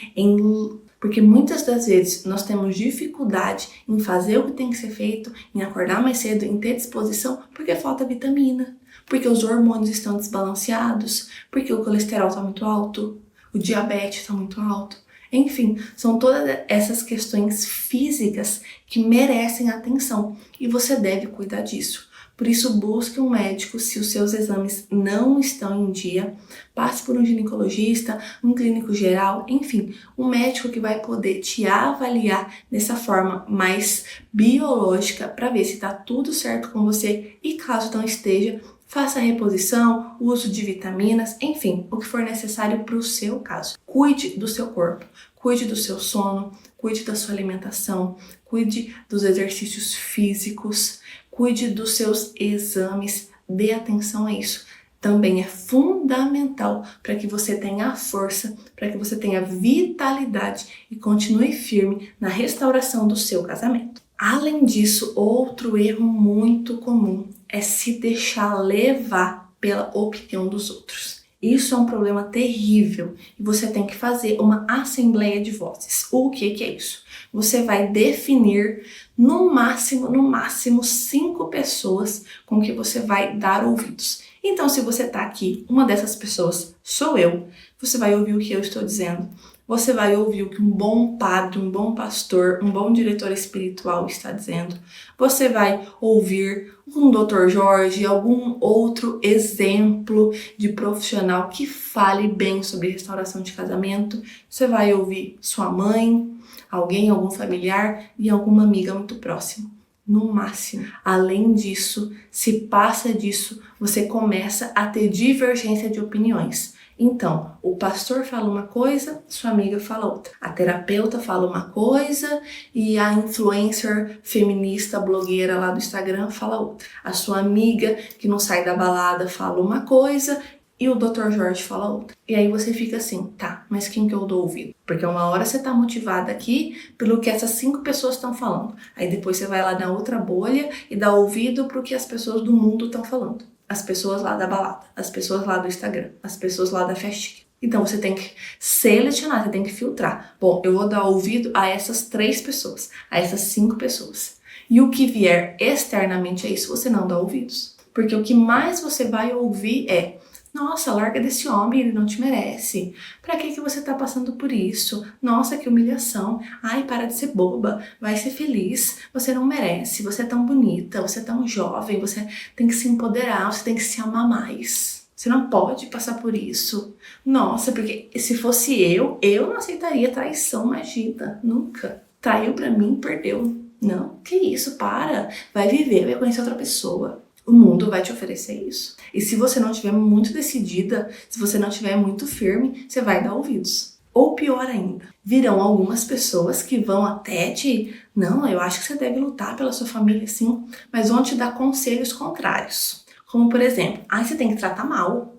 em fazer o que tem que ser feito, em acordar mais cedo, em ter disposição, porque falta vitamina, porque os hormônios estão desbalanceados, porque o colesterol está muito alto, o diabetes está muito alto. Enfim, são todas essas questões físicas que merecem atenção e você deve cuidar disso. Por isso, busque um médico se os seus exames não estão em dia. Passe por um ginecologista, um clínico geral, enfim, um médico que vai poder te avaliar dessa forma mais biológica para ver se está tudo certo com você e caso não esteja, faça a reposição, uso de vitaminas, enfim, o que for necessário para o seu caso. Cuide do seu corpo, cuide do seu sono, cuide da sua alimentação, cuide dos exercícios físicos, cuide dos seus exames, dê atenção a isso. Também é fundamental para que você tenha força, para que você tenha vitalidade e continue firme na restauração do seu casamento. Além disso, outro erro muito comum é se deixar levar pela opinião dos outros. Isso é um problema terrível e você tem que fazer uma assembleia de vozes. O que é isso? Você vai definir no máximo 5 pessoas com que você vai dar ouvidos. Então, se você está aqui, uma dessas pessoas sou eu, você vai ouvir o que eu estou dizendo. Você vai ouvir o que um bom padre, um bom pastor, um bom diretor espiritual está dizendo. Você vai ouvir um Dr. Jorge, algum outro exemplo de profissional que fale bem sobre restauração de casamento. Você vai ouvir sua mãe, algum familiar e alguma amiga muito próxima. No máximo. Além disso, se passa disso, você começa a ter divergência de opiniões. Então, o pastor fala uma coisa, sua amiga fala outra. A terapeuta fala uma coisa e a influencer feminista, blogueira lá do Instagram fala outra. A sua amiga que não sai da balada fala uma coisa e o Dr. Jorge fala outra. E aí você fica assim, tá, mas quem que eu dou ouvido? Porque uma hora você tá motivada aqui pelo que essas 5 pessoas estão falando. Aí depois você vai lá na outra bolha e dá ouvido pro que as pessoas do mundo estão falando. As pessoas lá da balada, as pessoas lá do Instagram, as pessoas lá da festinha. Então você tem que selecionar, você tem que filtrar. Bom, eu vou dar ouvido a essas 3 pessoas, a essas 5 pessoas. E o que vier externamente a isso, você não dá ouvidos. Porque o que mais você vai ouvir é: nossa, larga desse homem, ele não te merece. Pra que você tá passando por isso? Nossa, que humilhação. Ai, para de ser boba. Vai ser feliz. Você não merece. Você é tão bonita, você é tão jovem. Você tem que se empoderar, você tem que se amar mais. Você não pode passar por isso. Nossa, porque se fosse eu não aceitaria traição, imagina. Nunca. Traiu pra mim, perdeu. Não, que isso, para. Vai viver, vai conhecer outra pessoa. O mundo vai te oferecer isso. E se você não estiver muito decidida, se você não estiver muito firme, você vai dar ouvidos. Ou pior ainda, virão algumas pessoas que vão até te... Não, eu acho que você deve lutar pela sua família sim, mas vão te dar conselhos contrários. Como por exemplo, você tem que tratar mal.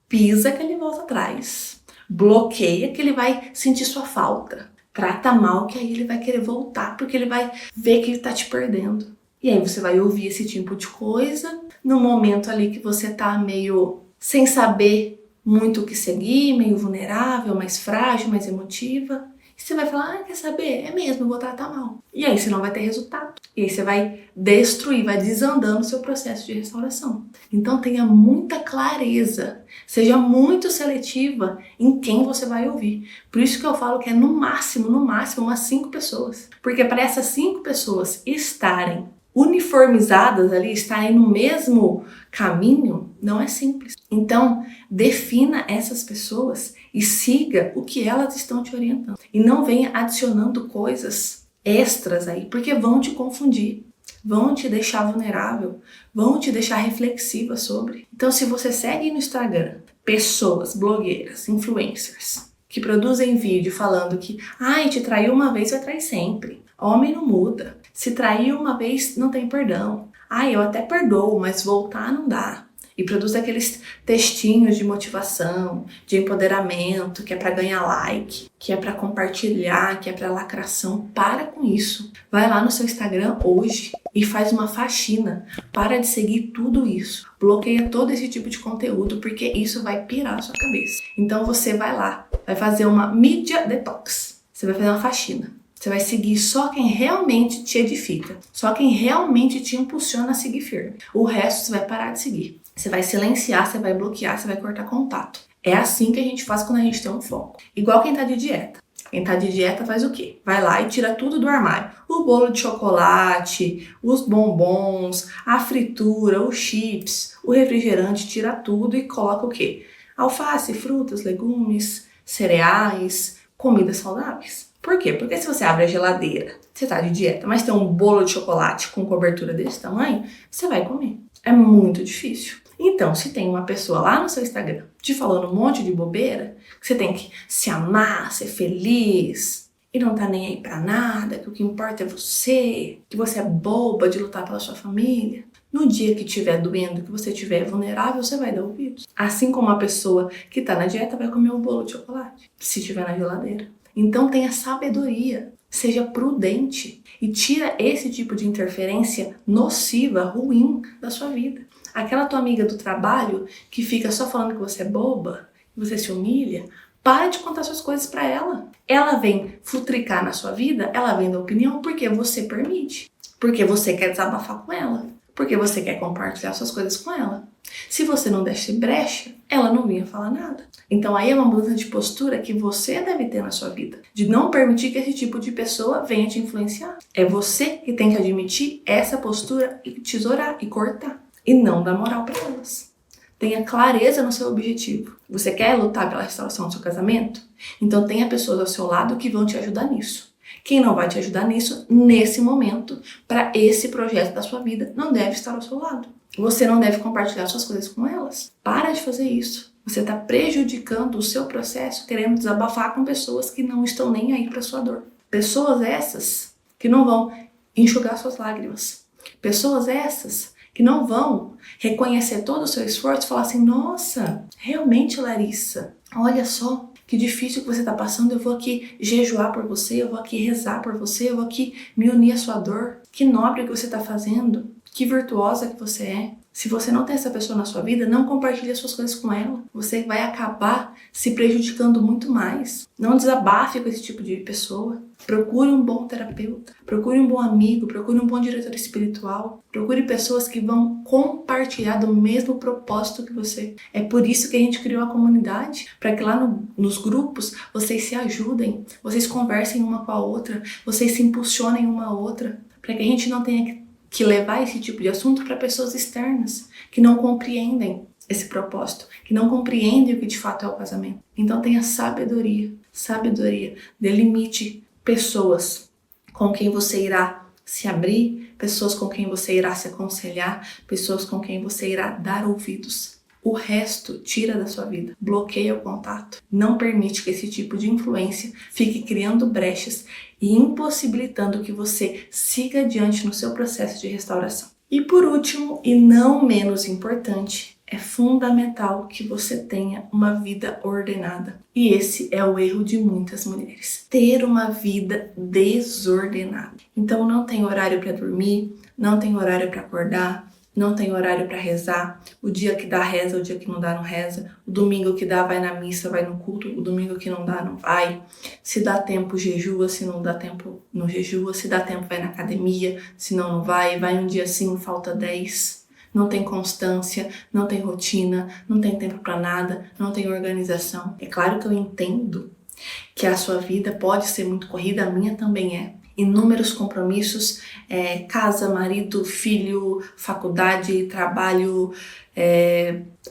Pisa que ele volta atrás. Bloqueia que ele vai sentir sua falta. Trata mal que aí ele vai querer voltar porque ele vai ver que ele tá te perdendo. E aí você vai ouvir esse tipo de coisa no momento ali que você tá meio sem saber muito o que seguir, meio vulnerável, mais frágil, mais emotiva. E você vai falar, quer saber? É mesmo, eu vou tratar mal. E aí você não vai ter resultado. E aí você vai destruir, vai desandando o seu processo de restauração. Então tenha muita clareza. Seja muito seletiva em quem você vai ouvir. Por isso que eu falo que é no máximo umas 5 pessoas. Porque para essas 5 pessoas estarem uniformizadas ali, estarem no mesmo caminho, não é simples. Então, defina essas pessoas e siga o que elas estão te orientando. E não venha adicionando coisas extras aí, porque vão te confundir, vão te deixar vulnerável, vão te deixar reflexiva sobre. Então, se você segue no Instagram pessoas, blogueiras, influencers, que produzem vídeo falando que te traiu uma vez, vai trair sempre. Homem não muda. Se traiu uma vez, não tem perdão. Eu até perdoo, mas voltar não dá. E produz aqueles textinhos de motivação, de empoderamento, que é para ganhar like, que é para compartilhar, que é para lacração. Para com isso. Vai lá no seu Instagram hoje e faz uma faxina. Para de seguir tudo isso. Bloqueia todo esse tipo de conteúdo, porque isso vai pirar a sua cabeça. Então você vai lá, vai fazer uma media detox. Você vai fazer uma faxina. Você vai seguir só quem realmente te edifica, só quem realmente te impulsiona a seguir firme. O resto você vai parar de seguir. Você vai silenciar, você vai bloquear, você vai cortar contato. É assim que a gente faz quando a gente tem um foco. Igual quem tá de dieta. Quem tá de dieta faz o quê? Vai lá e tira tudo do armário. O bolo de chocolate, os bombons, a fritura, os chips, o refrigerante, tira tudo e coloca o quê? Alface, frutas, legumes, cereais, comidas saudáveis. Por quê? Porque se você abre a geladeira, você tá de dieta, mas tem um bolo de chocolate com cobertura desse tamanho, você vai comer. É muito difícil. Então, se tem uma pessoa lá no seu Instagram te falando um monte de bobeira, que você tem que se amar, ser feliz e não tá nem aí pra nada, que o que importa é você, que você é boba de lutar pela sua família, no dia que estiver doendo, que você estiver vulnerável, você vai dar ouvidos. Assim como a pessoa que tá na dieta vai comer um bolo de chocolate, se estiver na geladeira. Então tenha sabedoria, seja prudente e tira esse tipo de interferência nociva, ruim da sua vida. Aquela tua amiga do trabalho que fica só falando que você é boba, que você se humilha, para de contar suas coisas para ela. Ela vem futricar na sua vida, ela vem dar opinião porque você permite, porque você quer desabafar com ela, porque você quer compartilhar suas coisas com ela. Se você não desse brecha, ela não vinha falar nada. Então aí é uma mudança de postura que você deve ter na sua vida, de não permitir que esse tipo de pessoa venha te influenciar. É você que tem que admitir essa postura e tesourar e cortar, e não dar moral para elas. Tenha clareza no seu objetivo. Você quer lutar pela restauração do seu casamento? Então tenha pessoas ao seu lado que vão te ajudar nisso. Quem não vai te ajudar nisso, nesse momento, para esse projeto da sua vida, não deve estar ao seu lado. Você não deve compartilhar suas coisas com elas. Para de fazer isso. Você está prejudicando o seu processo, querendo desabafar com pessoas que não estão nem aí para sua dor. Pessoas essas que não vão enxugar suas lágrimas. Pessoas essas que não vão reconhecer todo o seu esforço e falar assim, nossa, realmente, Larissa, olha só que difícil que você está passando, eu vou aqui jejuar por você, eu vou aqui rezar por você, eu vou aqui me unir à sua dor. Que nobre que você está fazendo, que virtuosa que você é. Se você não tem essa pessoa na sua vida, não compartilhe as suas coisas com ela. Você vai acabar se prejudicando muito mais. Não desabafe com esse tipo de pessoa. Procure um bom terapeuta, procure um bom amigo, procure um bom diretor espiritual. Procure pessoas que vão compartilhar do mesmo propósito que você. É por isso que a gente criou a comunidade, para que lá nos grupos vocês se ajudem, vocês conversem uma com a outra, vocês se impulsionem uma a outra, para que a gente não tenha que levar esse tipo de assunto para pessoas externas, que não compreendem esse propósito, que não compreendem o que de fato é o casamento. Então tenha sabedoria, delimite pessoas com quem você irá se abrir, pessoas com quem você irá se aconselhar, pessoas com quem você irá dar ouvidos. O resto tira da sua vida, bloqueia o contato, não permite que esse tipo de influência fique criando brechas e impossibilitando que você siga adiante no seu processo de restauração. E por último, e não menos importante, é fundamental que você tenha uma vida ordenada. E esse é o erro de muitas mulheres, ter uma vida desordenada. Então não tem horário para dormir, não tem horário para acordar, não tem horário para rezar, o dia que dá reza, o dia que não dá não reza, o domingo que dá vai na missa, vai no culto, o domingo que não dá não vai, se dá tempo jejua, se não dá tempo não jejua, se dá tempo vai na academia, se não vai um dia sim, falta 10, não tem constância, não tem rotina, não tem tempo para nada, não tem organização. É claro que eu entendo que a sua vida pode ser muito corrida, a minha também é. Inúmeros compromissos, casa, marido, filho, faculdade, trabalho,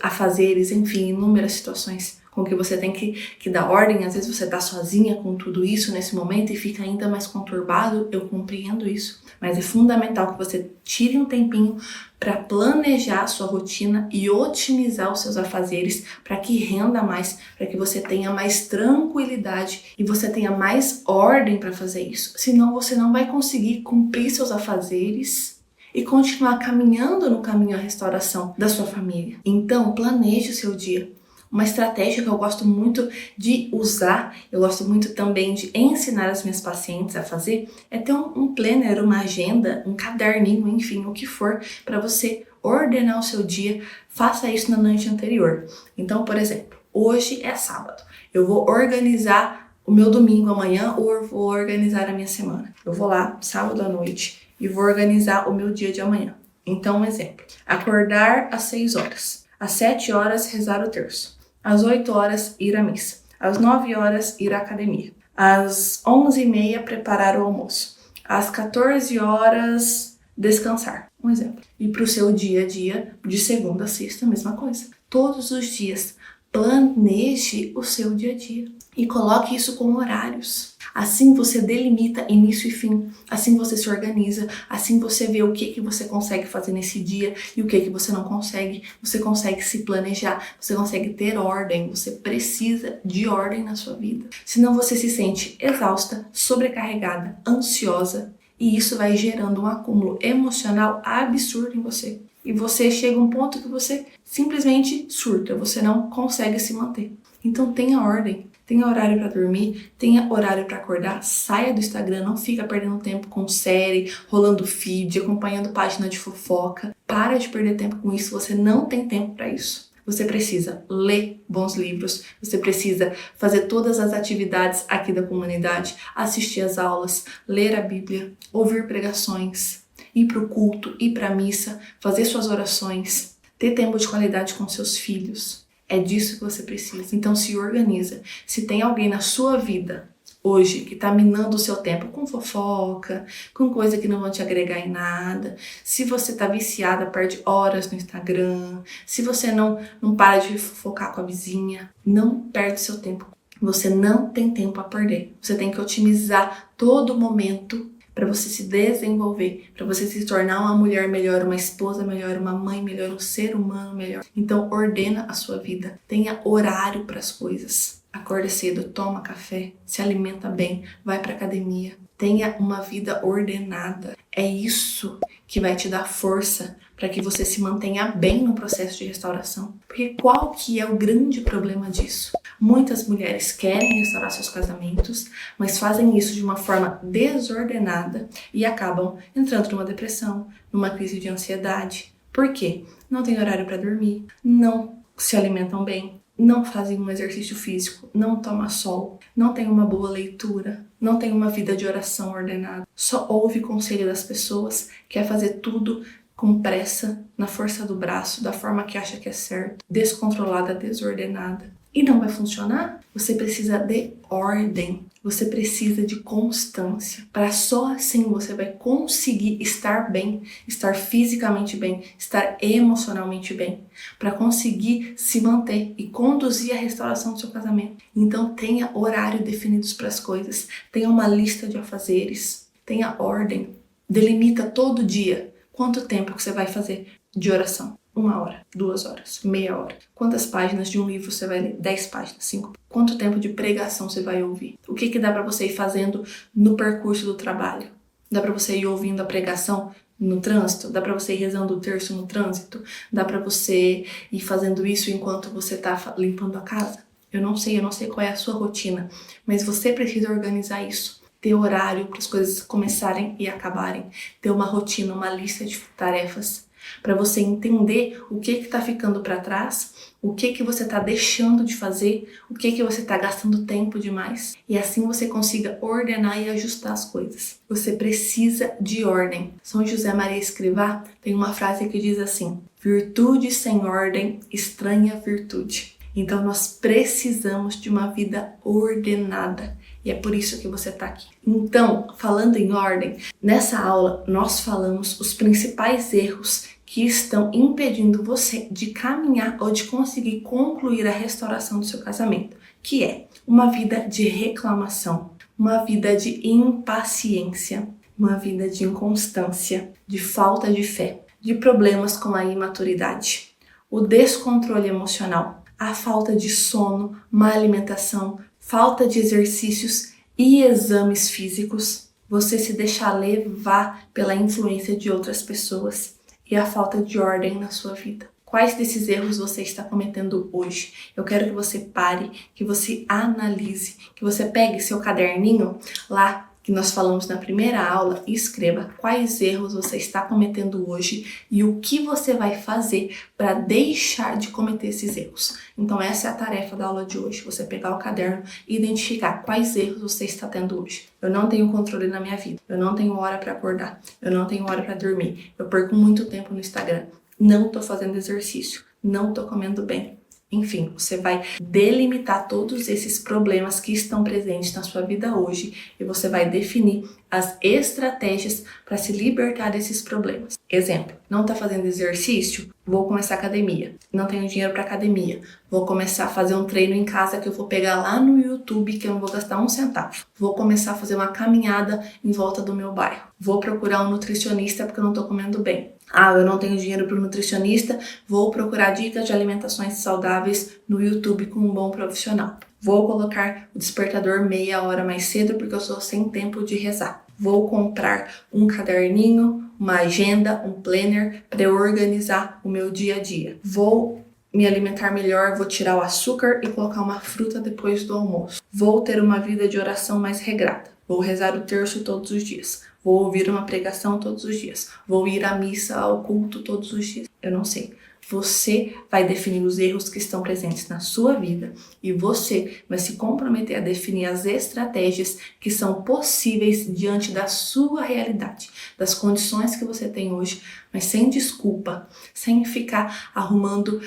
afazeres, enfim, inúmeras situações com que você tem que dar ordem. Às vezes você está sozinha com tudo isso nesse momento e fica ainda mais conturbado, eu compreendo isso. Mas é fundamental que você tire um tempinho para planejar a sua rotina e otimizar os seus afazeres para que renda mais, para que você tenha mais tranquilidade e você tenha mais ordem para fazer isso. Senão você não vai conseguir cumprir seus afazeres e continuar caminhando no caminho à restauração da sua família. Então, planeje o seu dia. Uma estratégia que eu gosto muito de usar, eu gosto muito também de ensinar as minhas pacientes a fazer, é ter um planner, uma agenda, um caderninho, enfim, o que for, para você ordenar o seu dia. Faça isso na noite anterior. Então, por exemplo, hoje é sábado, eu vou organizar o meu domingo amanhã ou eu vou organizar a minha semana. Eu vou lá, sábado à noite, e vou organizar o meu dia de amanhã. Então, um exemplo, acordar às 6 horas, às 7 horas rezar o terço. Às 8 horas, ir à missa. Às 9 horas, ir à academia. Às 11h30, preparar o almoço. Às 14 horas, descansar. Um exemplo. E para o seu dia a dia, de segunda a sexta, a mesma coisa. Todos os dias, planeje o seu dia a dia. E coloque isso como horários. Assim você delimita início e fim, assim você se organiza, assim você vê o que você consegue fazer nesse dia e o que você não consegue. Você consegue se planejar, você consegue ter ordem, você precisa de ordem na sua vida. Senão você se sente exausta, sobrecarregada, ansiosa e isso vai gerando um acúmulo emocional absurdo em você. E você chega a um ponto que você simplesmente surta, você não consegue se manter. Então tenha ordem, tenha horário para dormir, tenha horário para acordar, saia do Instagram, não fica perdendo tempo com série, rolando feed, acompanhando página de fofoca. Para de perder tempo com isso, você não tem tempo para isso. Você precisa ler bons livros, você precisa fazer todas as atividades aqui da comunidade, assistir às aulas, ler a Bíblia, ouvir pregações, ir para o culto, ir para a missa, fazer suas orações, ter tempo de qualidade com seus filhos. É disso que você precisa. Então se organiza. Se tem alguém na sua vida hoje que está minando o seu tempo com fofoca, com coisa que não vão te agregar em nada, se você está viciada, perde horas no Instagram, se você não para de fofocar com a vizinha, não perde seu tempo. Você não tem tempo a perder. Você tem que otimizar todo momento para você se desenvolver, para você se tornar uma mulher melhor, uma esposa melhor, uma mãe melhor, um ser humano melhor. Então ordena a sua vida, tenha horário para as coisas. Acorda cedo, toma café, se alimenta bem, vai para academia. Tenha uma vida ordenada. É isso que vai te dar força para que você se mantenha bem no processo de restauração. Porque qual que é o grande problema disso? Muitas mulheres querem restaurar seus casamentos, mas fazem isso de uma forma desordenada e acabam entrando numa depressão, numa crise de ansiedade. Por quê? Não tem horário para dormir, não se alimentam bem, não fazem um exercício físico, não tomam sol, não tem uma boa leitura, não tem uma vida de oração ordenada, só ouve conselho das pessoas, quer fazer tudo com pressa, na força do braço, da forma que acha que é certo, descontrolada, desordenada. E não vai funcionar? Você precisa de ordem, você precisa de constância. Para só assim você vai conseguir estar bem, estar fisicamente bem, estar emocionalmente bem, para conseguir se manter e conduzir a restauração do seu casamento. Então tenha horário definidos para as coisas, tenha uma lista de afazeres, tenha ordem, delimita todo dia quanto tempo que você vai fazer de oração. 1 hora, 2 horas, meia hora. Quantas páginas de um livro você vai ler? 10 páginas, 5. Quanto tempo de pregação você vai ouvir? O que dá para você ir fazendo no percurso do trabalho? Dá para você ir ouvindo a pregação no trânsito? Dá para você ir rezando o terço no trânsito? Dá para você ir fazendo isso enquanto você tá limpando a casa? Eu não sei qual é a sua rotina, mas você precisa organizar isso. Ter horário para as coisas começarem e acabarem. Ter uma rotina, uma lista de tarefas. Para você entender o que está ficando para trás, o que você está deixando de fazer, o que você está gastando tempo demais. E assim você consiga ordenar e ajustar as coisas. Você precisa de ordem. São José Maria Escrivá tem uma frase que diz assim: virtude sem ordem, estranha virtude. Então nós precisamos de uma vida ordenada. E é por isso que você está aqui. Então, falando em ordem, nessa aula nós falamos os principais erros que estão impedindo você de caminhar ou de conseguir concluir a restauração do seu casamento, que é uma vida de reclamação, uma vida de impaciência, uma vida de inconstância, de falta de fé, de problemas com a imaturidade, o descontrole emocional, a falta de sono, má alimentação, falta de exercícios e exames físicos, você se deixar levar pela influência de outras pessoas e a falta de ordem na sua vida. Quais desses erros você está cometendo hoje? Eu quero que você pare, que você analise, que você pegue seu caderninho lá que nós falamos na primeira aula e escreva quais erros você está cometendo hoje e o que você vai fazer para deixar de cometer esses erros. Então essa é a tarefa da aula de hoje, você pegar o caderno e identificar quais erros você está tendo hoje. Eu não tenho controle na minha vida, eu não tenho hora para acordar, eu não tenho hora para dormir, eu perco muito tempo no Instagram, não estou fazendo exercício, não estou comendo bem. Enfim, você vai delimitar todos esses problemas que estão presentes na sua vida hoje e você vai definir as estratégias para se libertar desses problemas. Exemplo, não está fazendo exercício? Vou começar academia. Não tenho dinheiro para academia. Vou começar a fazer um treino em casa que eu vou pegar lá no YouTube, que eu não vou gastar um centavo. Vou começar a fazer uma caminhada em volta do meu bairro. Vou procurar um nutricionista porque eu não estou comendo bem. Eu não tenho dinheiro para o nutricionista, vou procurar dicas de alimentações saudáveis no YouTube com um bom profissional. Vou colocar o despertador meia hora mais cedo porque eu sou sem tempo de rezar. Vou comprar um caderninho, uma agenda, um planner para eu organizar o meu dia a dia. Vou me alimentar melhor, vou tirar o açúcar e colocar uma fruta depois do almoço. Vou ter uma vida de oração mais regrada. Vou rezar o terço todos os dias. Vou ouvir uma pregação todos os dias. Vou ir à missa, ao culto todos os dias. Eu não sei. Você vai definir os erros que estão presentes na sua vida e você vai se comprometer a definir as estratégias que são possíveis diante da sua realidade, das condições que você tem hoje, mas sem desculpa, sem ficar arrumando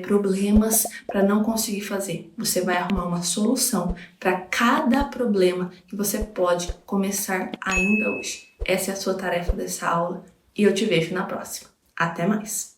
problemas para não conseguir fazer. Você vai arrumar uma solução para cada problema que você pode começar ainda hoje. Essa é a sua tarefa dessa aula e eu te vejo na próxima. Até mais!